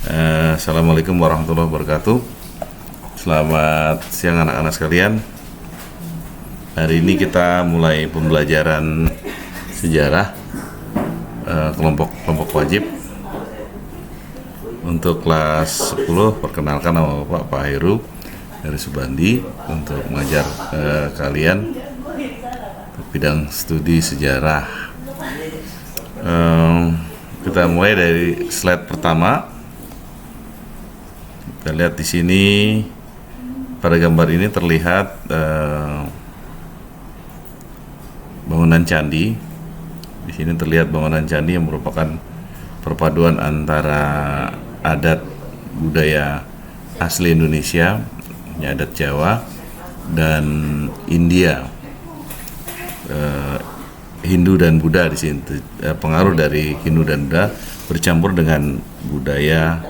Assalamualaikum warahmatullahi wabarakatuh. Selamat siang anak-anak sekalian. Hari ini kita mulai pembelajaran sejarah kelompok wajib. Untuk kelas 10, perkenalkan nama Pak Heru dari Subandi untuk mengajar kalian bidang studi sejarah. Kita mulai dari slide pertama. Kita lihat di sini pada gambar ini terlihat bangunan candi. Di sini terlihat bangunan candi yang merupakan perpaduan antara adat budaya asli Indonesia, adat Jawa dan India, Hindu dan Buddha. Di sini pengaruh dari Hindu dan Buddha bercampur dengan budaya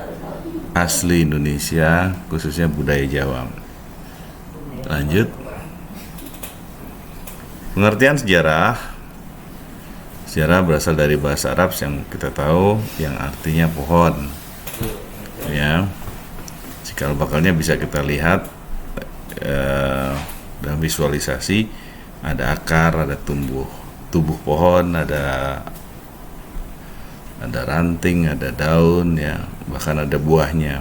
asli Indonesia, khususnya budaya Jawa. Lanjut. Pengertian sejarah. Sejarah berasal dari bahasa Arab yang kita tahu yang artinya pohon. Ya. Cikal bakalnya bisa kita lihat dalam visualisasi, ada akar, ada tubuh pohon, ada ranting, ada daun, ya, bahkan ada buahnya.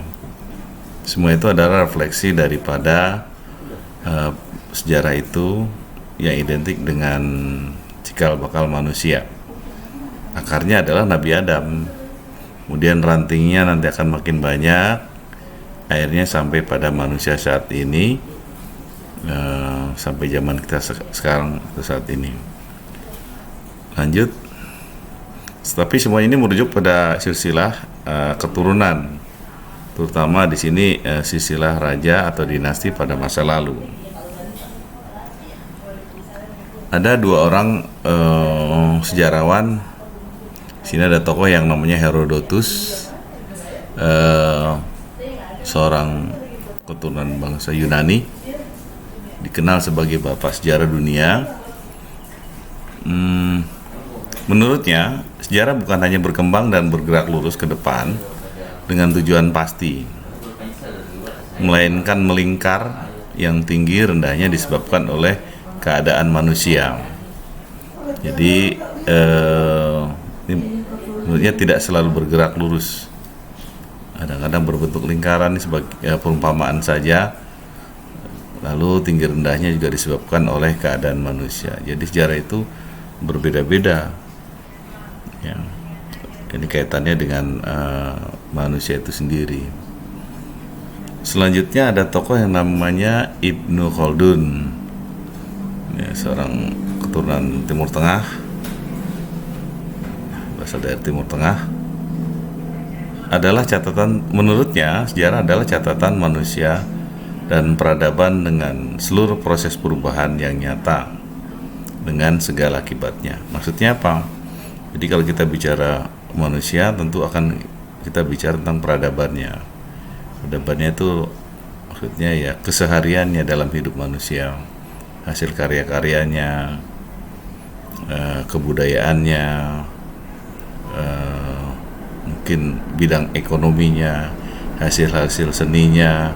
Semua itu adalah refleksi daripada sejarah itu yang identik dengan cikal bakal manusia. Akarnya adalah Nabi Adam, kemudian rantingnya nanti akan makin banyak, akhirnya sampai pada manusia saat ini, sampai zaman kita sekarang saat ini. Lanjut. Tapi semua ini merujuk pada silsilah keturunan, terutama di sini silsilah raja atau dinasti pada masa lalu. Ada dua orang sejarawan. Di sini ada tokoh yang namanya Herodotus, seorang keturunan bangsa Yunani, dikenal sebagai bapak sejarah dunia. Menurutnya, sejarah bukan hanya berkembang dan bergerak lurus ke depan dengan tujuan pasti, melainkan melingkar yang tinggi rendahnya disebabkan oleh keadaan manusia. Jadi ini menurutnya tidak selalu bergerak lurus, kadang-kadang berbentuk lingkaran sebagai perumpamaan saja. Lalu tinggi rendahnya juga disebabkan oleh keadaan manusia. Jadi sejarah itu berbeda-beda, ya. Ini kaitannya dengan manusia itu sendiri. Selanjutnya ada tokoh yang namanya Ibnu Khaldun, ya, seorang keturunan Timur Tengah, berasal dari Timur Tengah. Menurutnya sejarah adalah catatan manusia dan peradaban dengan seluruh proses perubahan yang nyata dengan segala akibatnya. Maksudnya apa? Jadi kalau kita bicara manusia, tentu akan kita bicara tentang peradabannya. Peradabannya itu maksudnya ya kesehariannya dalam hidup manusia, hasil karya-karyanya, kebudayaannya, mungkin bidang ekonominya, hasil-hasil seninya,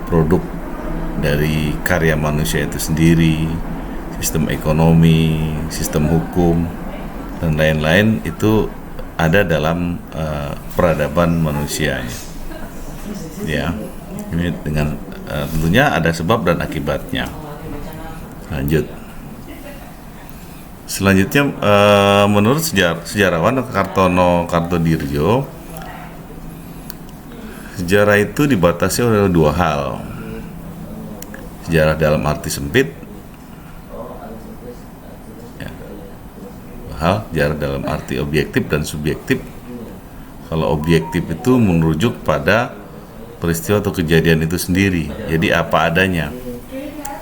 produk dari karya manusia itu sendiri, sistem ekonomi, sistem hukum, dan lain-lain itu ada dalam peradaban manusianya. Ya, ini dengan tentunya ada sebab dan akibatnya. Lanjut. Selanjutnya, menurut sejarawan Kartono Kartodirjo, sejarah itu dibatasi oleh dua hal. Sejarah dalam arti sempit, sejarah dalam arti objektif dan subjektif. Kalau objektif itu merujuk pada peristiwa atau kejadian itu sendiri, jadi apa adanya,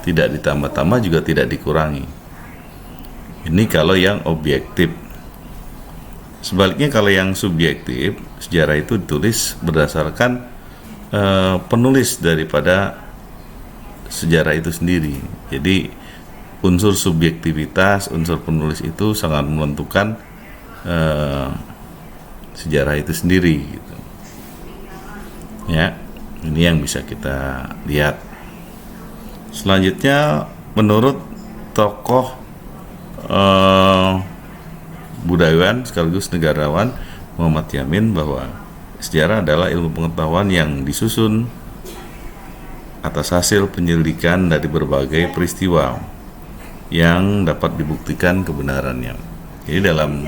tidak ditambah-tambah juga tidak dikurangi. Ini kalau yang objektif. Sebaliknya kalau yang subjektif, sejarah itu ditulis berdasarkan penulis daripada sejarah itu sendiri. Jadi unsur subjektivitas, unsur penulis itu sangat menentukan sejarah itu sendiri gitu. Ya, ini yang bisa kita lihat. Selanjutnya, menurut tokoh budayawan sekaligus negarawan Muhammad Yamin, bahwa sejarah adalah ilmu pengetahuan yang disusun atas hasil penyelidikan dari berbagai peristiwa yang dapat dibuktikan kebenarannya. Jadi dalam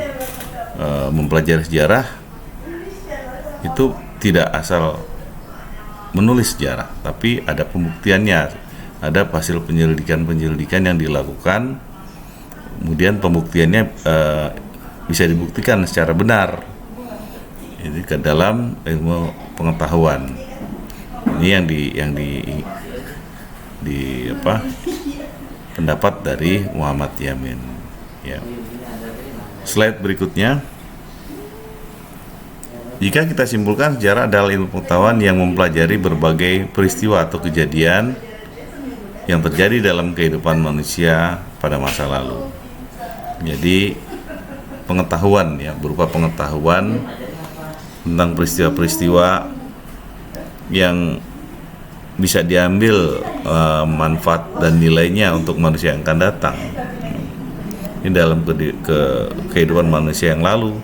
mempelajari sejarah itu tidak asal menulis sejarah, tapi ada pembuktiannya, ada hasil penyelidikan yang dilakukan, kemudian pembuktiannya bisa dibuktikan secara benar. Ini ke dalam ilmu pengetahuan. Ini yang di pendapat dari Muhammad Yamin. Ya. Slide berikutnya. Jika kita simpulkan, sejarah adalah ilmu pengetahuan yang mempelajari berbagai peristiwa atau kejadian yang terjadi dalam kehidupan manusia pada masa lalu. Jadi pengetahuan, ya, berupa pengetahuan tentang peristiwa-peristiwa yang bisa diambil manfaat dan nilainya untuk manusia yang akan datang. Ini dalam kehidupan manusia yang lalu,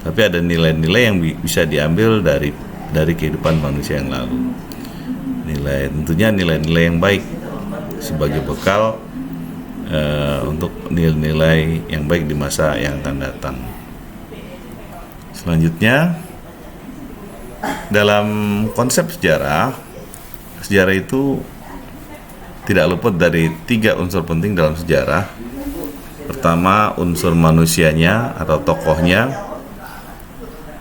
tapi ada nilai-nilai yang bisa diambil dari kehidupan manusia yang lalu. Tentunya nilai-nilai yang baik sebagai bekal untuk nilai-nilai yang baik di masa yang akan datang. Selanjutnya, dalam konsep sejarah itu tidak luput dari 3 unsur penting dalam sejarah. Pertama, unsur manusianya atau tokohnya,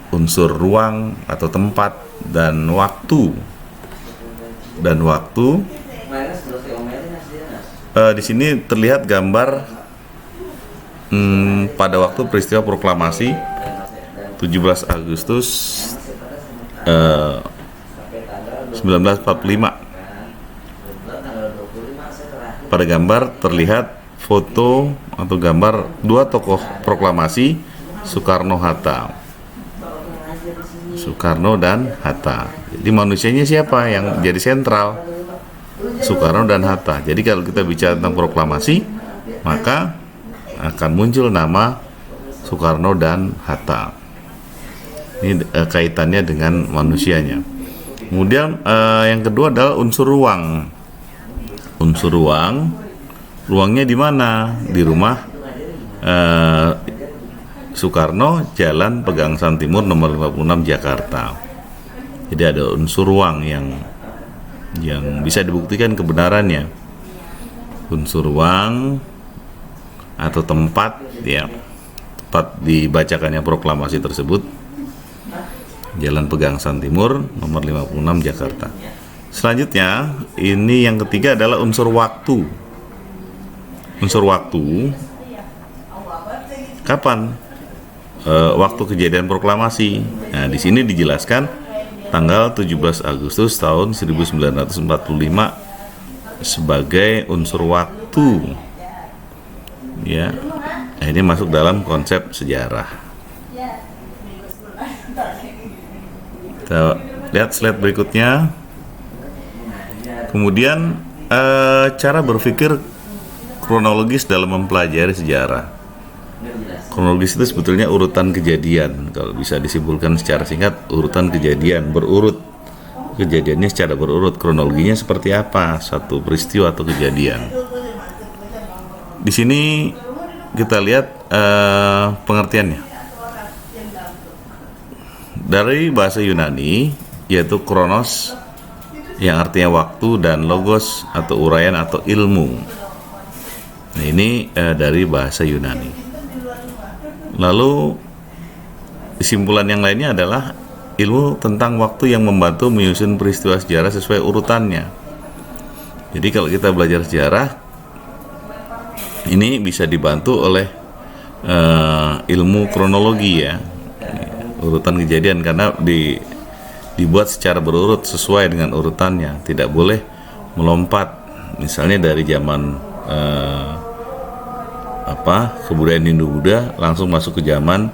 unsur ruang atau tempat, dan waktu. Di sini terlihat gambar pada waktu peristiwa proklamasi 17 Agustus 1945. Pada gambar terlihat foto atau gambar 2 tokoh proklamasi, Soekarno dan Hatta. Jadi manusianya siapa yang jadi sentral? Soekarno dan Hatta. Jadi kalau kita bicara tentang proklamasi, maka akan muncul nama Soekarno dan Hatta. Ini kaitannya dengan manusianya. Kemudian yang kedua adalah unsur ruang. Ruangnya di mana? Di rumah Soekarno, Jalan Pegangsaan Timur nomor 56 Jakarta. Jadi ada unsur ruang yang bisa dibuktikan kebenarannya. Unsur ruang atau tempat, ya, tempat dibacakannya proklamasi tersebut, Jalan Pegangsaan Timur nomor 56 Jakarta. Selanjutnya, ini yang ketiga adalah unsur waktu. Unsur waktu, kapan waktu kejadian proklamasi? Nah, di sini dijelaskan tanggal 17 Agustus tahun 1945 sebagai unsur waktu. Ya, ini masuk dalam konsep sejarah. Kita lihat slide berikutnya. Kemudian cara berpikir kronologis dalam mempelajari sejarah. Kronologis itu sebetulnya urutan kejadian. Kalau bisa disimpulkan secara singkat, urutan kejadian berurut. Kejadiannya secara berurut, kronologinya seperti apa satu peristiwa atau kejadian. Di sini kita lihat pengertiannya. Dari bahasa Yunani, yaitu kronos, yang artinya waktu, dan logos atau uraian atau ilmu. Nah, ini dari bahasa Yunani. Lalu kesimpulan yang lainnya adalah ilmu tentang waktu yang membantu menyusun peristiwa sejarah sesuai urutannya. Jadi kalau kita belajar sejarah, ini bisa dibantu oleh ilmu kronologi, ya, urutan kejadian, karena dibuat secara berurut sesuai dengan urutannya, tidak boleh melompat. Misalnya dari zaman kebudayaan Hindu Buddha langsung masuk ke zaman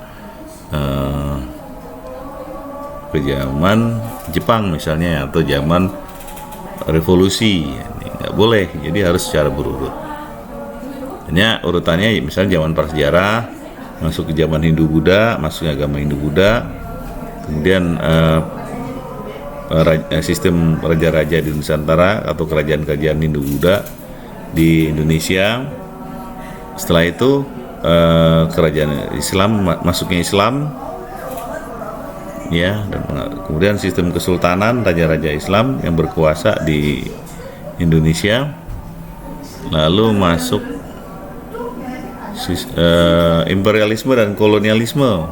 ke zaman Jepang misalnya atau zaman revolusi. Ini nggak boleh, jadi harus secara berurut. Hanya urutannya misalnya zaman prasejarah, masuk ke zaman Hindu-Buddha, masuk agama Hindu-Buddha, kemudian sistem raja-raja di Nusantara atau kerajaan-kerajaan Hindu-Buddha di Indonesia. Setelah itu kerajaan Islam, masuknya Islam, ya, dan kemudian sistem kesultanan raja-raja Islam yang berkuasa di Indonesia, lalu masuk imperialisme dan kolonialisme,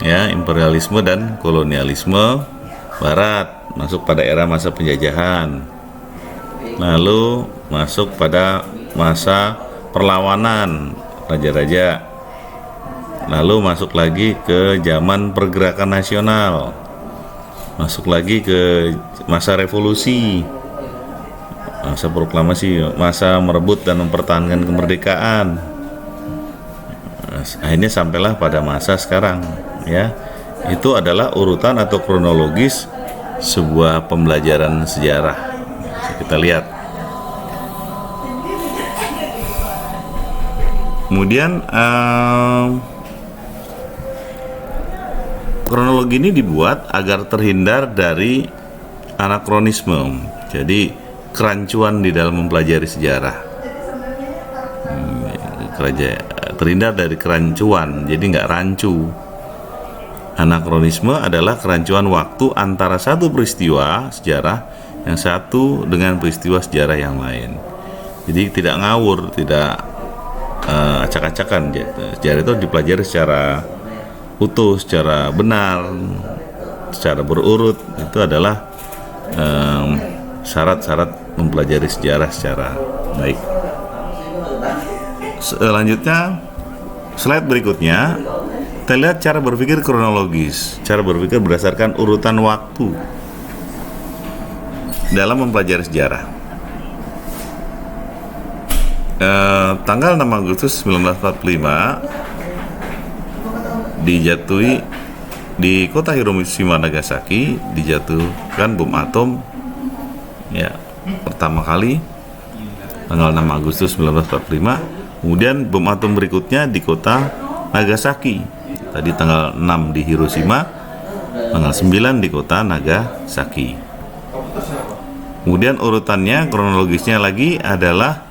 ya, imperialisme dan kolonialisme Barat masuk pada era masa penjajahan, lalu masuk pada masa perlawanan raja-raja, lalu masuk lagi ke zaman pergerakan nasional, masuk lagi ke masa revolusi, masa proklamasi, masa merebut dan mempertahankan kemerdekaan. Akhirnya sampailah pada masa sekarang, ya. Itu adalah urutan atau kronologis sebuah pembelajaran sejarah. Kita lihat. Kemudian kronologi ini dibuat agar terhindar dari anakronisme, jadi kerancuan di dalam mempelajari sejarah. Terhindar dari kerancuan, jadi nggak rancu. Anakronisme adalah kerancuan waktu antara satu peristiwa sejarah yang satu dengan peristiwa sejarah yang lain. Jadi tidak ngawur, tidak acak-acakan. Sejarah itu dipelajari secara utuh, secara benar, secara berurut. Itu adalah syarat-syarat mempelajari sejarah secara baik. Selanjutnya, slide berikutnya, kita lihat cara berpikir kronologis, cara berpikir berdasarkan urutan waktu dalam mempelajari sejarah. Tanggal 6 Agustus 1945 dijatuhi di kota Hiroshima Nagasaki, dijatuhkan bom atom, ya, pertama kali tanggal 6 Agustus 1945. Kemudian bom atom berikutnya di kota Nagasaki. Tadi tanggal 6 di Hiroshima, tanggal 9 di kota Nagasaki. Kemudian urutannya, kronologisnya lagi adalah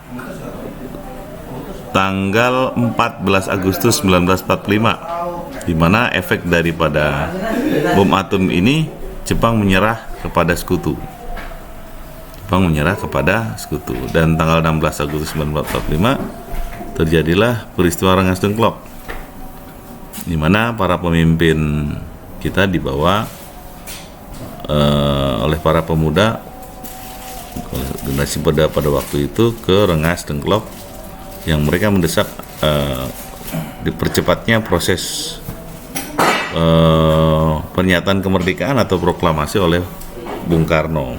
tanggal 14 Agustus 1945, di mana efek daripada bom atom ini, Jepang menyerah kepada sekutu. Dan tanggal 16 Agustus 1945 terjadilah peristiwa Rengas Dengklok, di mana para pemimpin kita dibawa oleh para pemuda generasi pada waktu itu ke Rengas Dengklok, yang mereka mendesak dipercepatnya proses pernyataan kemerdekaan atau proklamasi oleh Bung Karno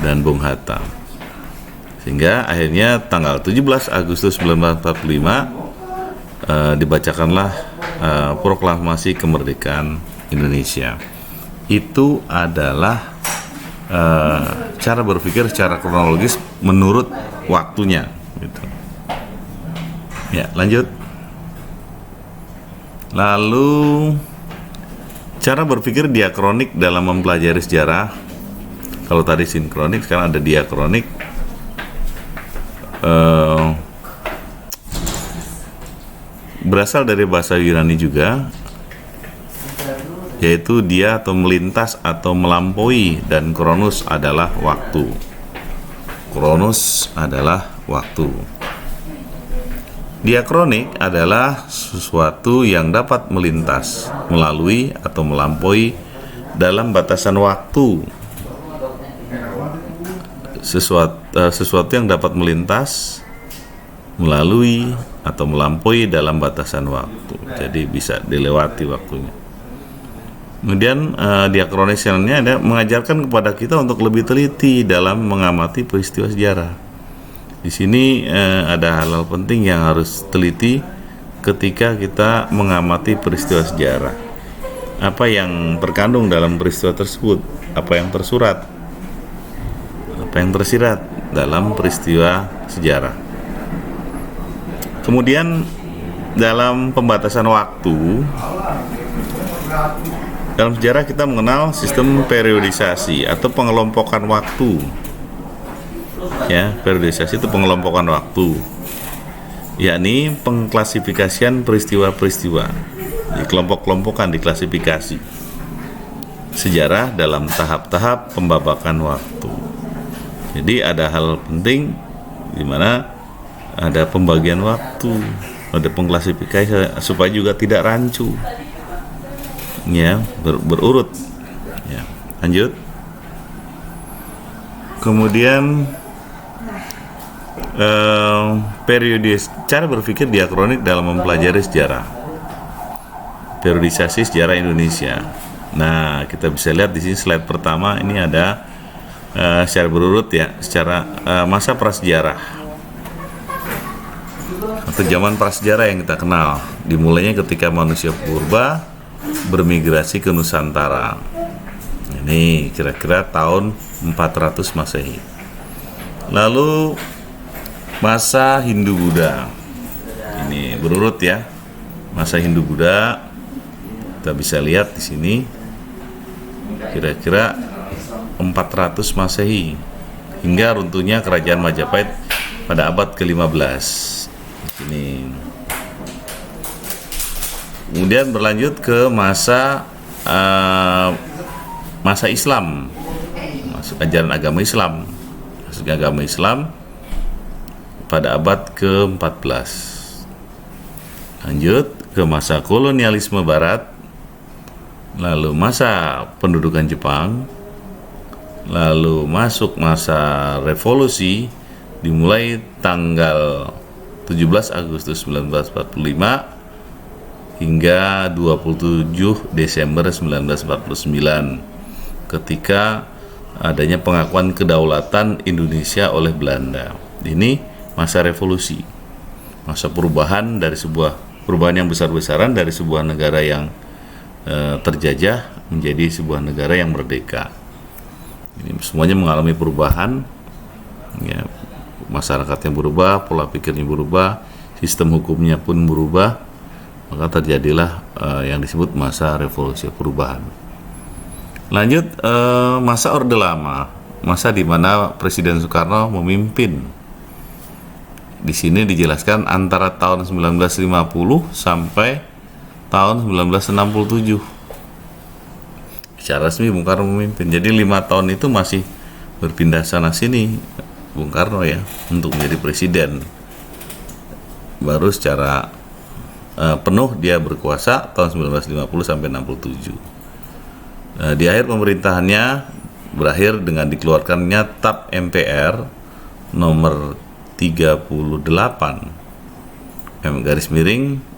dan Bung Hatta. Sehingga akhirnya tanggal 17 Agustus 1945 dibacakanlah proklamasi kemerdekaan Indonesia. Itu adalah cara berpikir secara kronologis menurut waktunya, gitu. Ya, lanjut. Lalu cara berpikir diakronik dalam mempelajari sejarah. Kalau tadi sinkronik, sekarang ada diakronik. Berasal dari bahasa Yunani juga, yaitu dia atau melintas atau melampaui, dan kronos adalah waktu. Diakronik adalah sesuatu yang dapat melintas, melalui atau melampaui dalam batasan waktu. Sesuatu yang dapat melintas, melalui atau melampaui dalam batasan waktu. Jadi bisa dilewati waktunya. Kemudian diakronisnya ada mengajarkan kepada kita untuk lebih teliti dalam mengamati peristiwa sejarah. Di sini ada hal-hal penting yang harus teliti ketika kita mengamati peristiwa sejarah. apa yang terkandung dalam peristiwa tersebut, apa yang tersurat, apa yang tersirat dalam peristiwa sejarah. Kemudian dalam pembatasan waktu, dalam sejarah kita mengenal sistem periodisasi atau pengelompokan waktu. Ya, periodisasi itu pengelompokan waktu, yakni pengklasifikasian peristiwa-peristiwa, dikelompok-kelompokkan, diklasifikasi sejarah dalam tahap-tahap pembabakan waktu. Jadi ada hal penting di mana ada pembagian waktu, ada pengklasifikasi supaya juga tidak rancu, ya, berurut. Ya, lanjut. Kemudian cara berpikir diakronik dalam mempelajari sejarah, periodisasi sejarah Indonesia. Nah, kita bisa lihat di sini slide pertama ini ada secara berurut ya, secara masa prasejarah atau zaman prasejarah yang kita kenal, dimulainya ketika manusia purba bermigrasi ke Nusantara. Ini kira-kira tahun 400 Masehi. Lalu masa Hindu-Buddha. Ini berurut ya. Masa Hindu-Buddha kita bisa lihat di sini kira-kira 400 Masehi hingga runtuhnya kerajaan Majapahit pada abad ke-15. Ini. Kemudian berlanjut ke masa Islam, masuk ajaran agama Islam, pada abad ke-14. Lanjut ke masa kolonialisme Barat, lalu masa pendudukan Jepang, lalu masuk masa revolusi dimulai tanggal 17 Agustus 1945 hingga 27 Desember 1949 ketika adanya pengakuan kedaulatan Indonesia oleh Belanda. Ini masa revolusi, masa perubahan yang besar-besaran dari sebuah negara yang terjajah menjadi sebuah negara yang merdeka. Ini semuanya mengalami perubahan, ya, masyarakatnya berubah, pola pikirnya berubah, sistem hukumnya pun berubah, maka terjadilah yang disebut masa revolusi perubahan. Lanjut masa Orde Lama, masa di mana Presiden Soekarno memimpin. Di sini dijelaskan antara tahun 1950 sampai tahun 1967. Secara resmi Bung Karno memimpin. Jadi 5 tahun itu masih berpindah sana sini Bung Karno ya untuk menjadi presiden. Baru secara penuh dia berkuasa tahun 1950 sampai 67. Di akhir pemerintahannya berakhir dengan dikeluarkannya TAP MPR nomor 38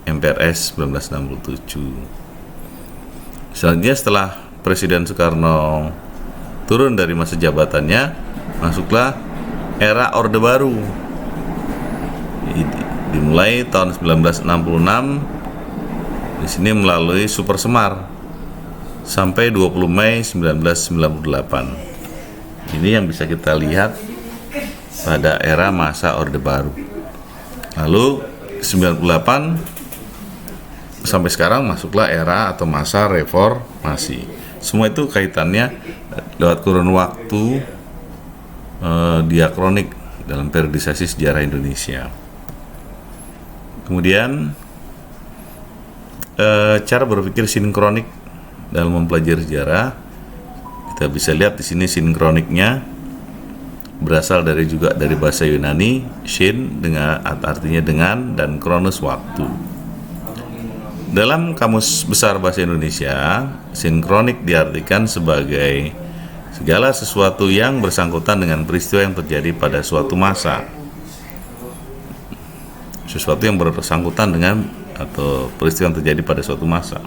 /MPRS 1967. Selanjutnya setelah Presiden Soekarno turun dari masa jabatannya, masuklah era Orde Baru. Dimulai tahun 1966 di sini melalui Super Semar sampai 20 Mei 1998. Ini yang bisa kita lihat pada era masa Orde Baru. Lalu 98 sampai sekarang masuklah era atau masa reformasi. Semua itu kaitannya lewat kurun waktu diakronik dalam periodisasi sejarah Indonesia. Kemudian cara berpikir sinkronik dalam mempelajari sejarah, kita bisa lihat di sini sinkroniknya berasal dari bahasa Yunani, shin dengan artinya dengan dan kronos waktu. Dalam Kamus Besar Bahasa Indonesia, sinkronik diartikan sebagai segala sesuatu yang bersangkutan dengan peristiwa yang terjadi pada suatu masa. Sesuatu yang bersangkutan dengan atau peristiwa yang terjadi pada suatu masa.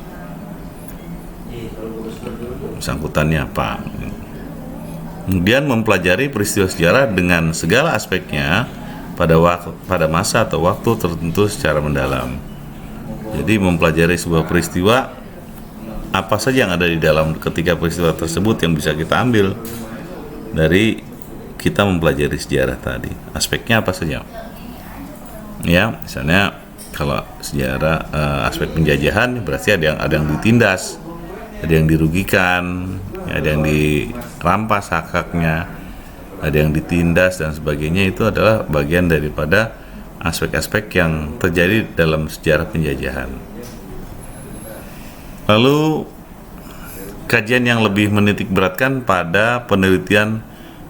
Sangkutannya apa? Kemudian mempelajari peristiwa sejarah dengan segala aspeknya pada masa atau waktu tertentu secara mendalam. Jadi mempelajari sebuah peristiwa apa saja yang ada di dalam ketika peristiwa tersebut yang bisa kita ambil dari kita mempelajari sejarah tadi. Aspeknya apa saja? Ya, misalnya kalau sejarah aspek penjajahan berarti ada yang ditindas, ada yang dirugikan, ya, ada yang dirampas hak-haknya, ada yang ditindas dan sebagainya. Itu adalah bagian daripada aspek-aspek yang terjadi dalam sejarah penjajahan. Lalu kajian yang lebih menitik beratkan pada penelitian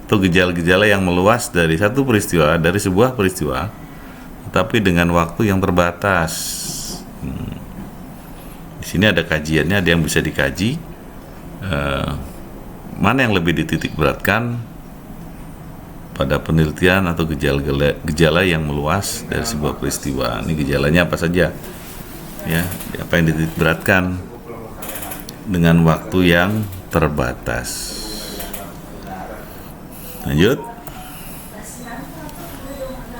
atau gejala-gejala yang meluas dari satu peristiwa, dari sebuah peristiwa, tapi dengan waktu yang terbatas. Di sini ada kajiannya, ada yang bisa dikaji. Mana yang lebih dititik beratkan pada penelitian atau gejala yang meluas dari sebuah peristiwa. Ini gejalanya apa saja? Ya, apa yang dititik beratkan dengan waktu yang terbatas. Lanjut.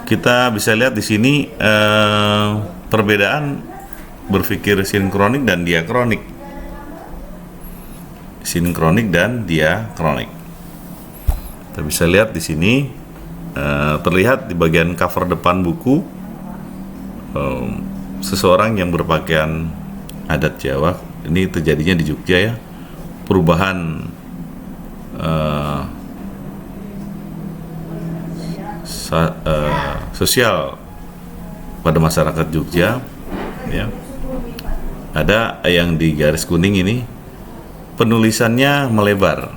Kita bisa lihat di sini perbedaan berpikir sinkronik dan diakronik. Sinkronik dan diakronik. Kita bisa lihat di sini terlihat di bagian cover depan buku seseorang yang berpakaian adat Jawa. Ini terjadinya di Jogja ya. Perubahan sosial pada masyarakat Jogja, ya. Ada yang di garis kuning ini penulisannya melebar.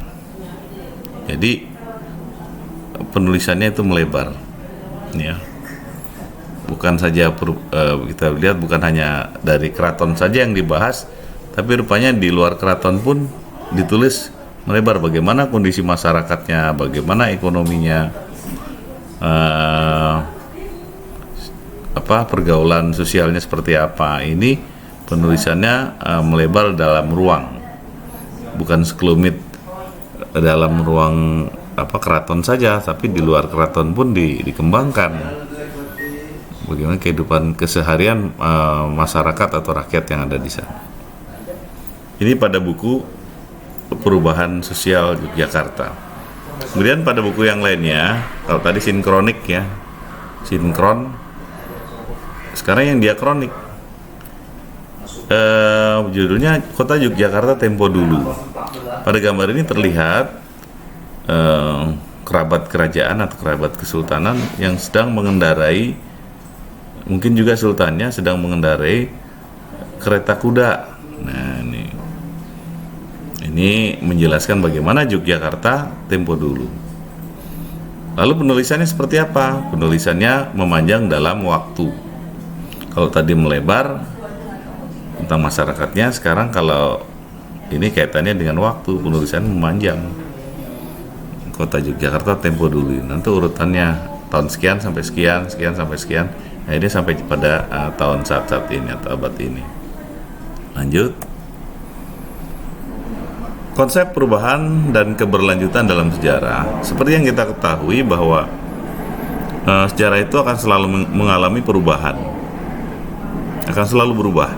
Jadi penulisannya itu melebar, ya. Bukan saja kita lihat bukan hanya dari keraton saja yang dibahas, tapi rupanya di luar keraton pun ditulis melebar. Bagaimana kondisi masyarakatnya, bagaimana ekonominya, pergaulan sosialnya seperti apa. Ini penulisannya melebar dalam ruang, bukan sekelumit dalam ruang keraton saja, tapi di luar keraton pun dikembangkan. Bagaimana kehidupan keseharian masyarakat atau rakyat yang ada di sana. Ini pada buku Perubahan Sosial Yogyakarta. Kemudian pada buku yang lainnya, kalau tadi sinkronik ya, sinkron. Sekarang yang diakronik. Judulnya Kota Yogyakarta Tempo Dulu. Pada gambar ini terlihat kerabat kerajaan atau kerabat kesultanan yang sedang mengendarai, mungkin juga sultannya sedang mengendarai kereta kuda. Nah, ini menjelaskan bagaimana Yogyakarta tempo dulu. Lalu penulisannya seperti apa? Penulisannya memanjang dalam waktu. Kalau tadi melebar tentang masyarakatnya, sekarang kalau ini kaitannya dengan waktu, penulisan memanjang. Kota Yogyakarta tempo dulu. Nanti urutannya tahun sekian sampai sekian, sekian sampai sekian. Nah, ini sampai pada tahun saat ini atau abad ini. Lanjut. Konsep perubahan dan keberlanjutan dalam sejarah, seperti yang kita ketahui bahwa sejarah itu akan selalu mengalami perubahan, akan selalu berubah.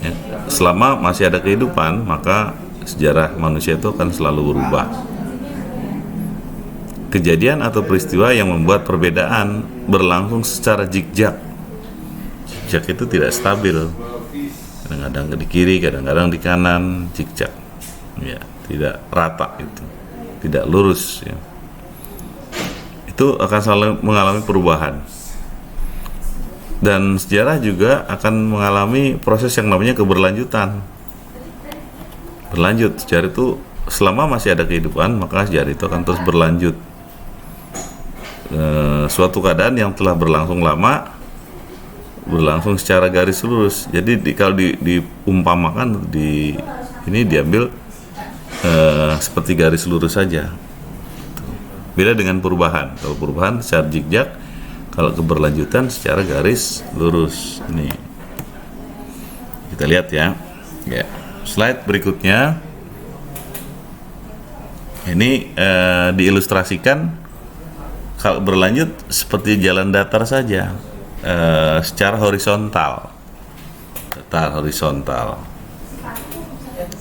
Ya, selama masih ada kehidupan, maka sejarah manusia itu akan selalu berubah. Kejadian atau peristiwa yang membuat perbedaan berlangsung secara zigzag. Zigzag itu tidak stabil, kadang-kadang di kiri, kadang-kadang di kanan, zigzag. Ya, tidak rata, itu tidak lurus ya. Itu akan selalu mengalami perubahan. Dan sejarah juga akan mengalami proses yang namanya keberlanjutan. Berlanjut, sejarah itu selama masih ada kehidupan, maka sejarah itu akan terus berlanjut. Suatu keadaan yang telah berlangsung lama berlangsung secara garis lurus. Jadi kalau diumpamakan ini diambil seperti garis lurus saja. Beda dengan perubahan. Kalau perubahan secara zigzag, kalau keberlanjutan secara garis lurus. Ini kita lihat ya. Slide berikutnya ini diilustrasikan kalau berlanjut seperti jalan datar saja, secara horizontal.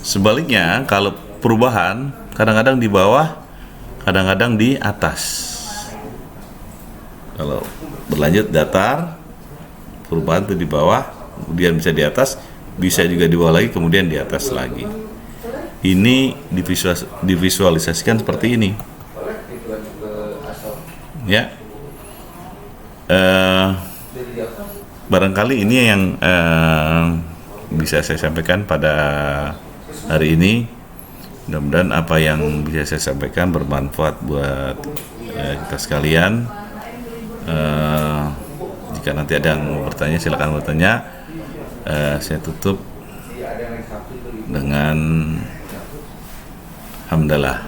Sebaliknya, kalau perubahan kadang-kadang di bawah, kadang-kadang di atas. Kalau berlanjut datar, perubahan itu di bawah, kemudian bisa di atas, bisa juga di bawah lagi, kemudian di atas lagi. Ini divisualisasikan seperti ini. Ya, barangkali ini yang bisa saya sampaikan pada hari ini. Mudah-mudahan apa yang bisa saya sampaikan bermanfaat buat kita sekalian. Jika nanti ada yang mau bertanya, silakan bertanya. Saya tutup dengan hamdalah.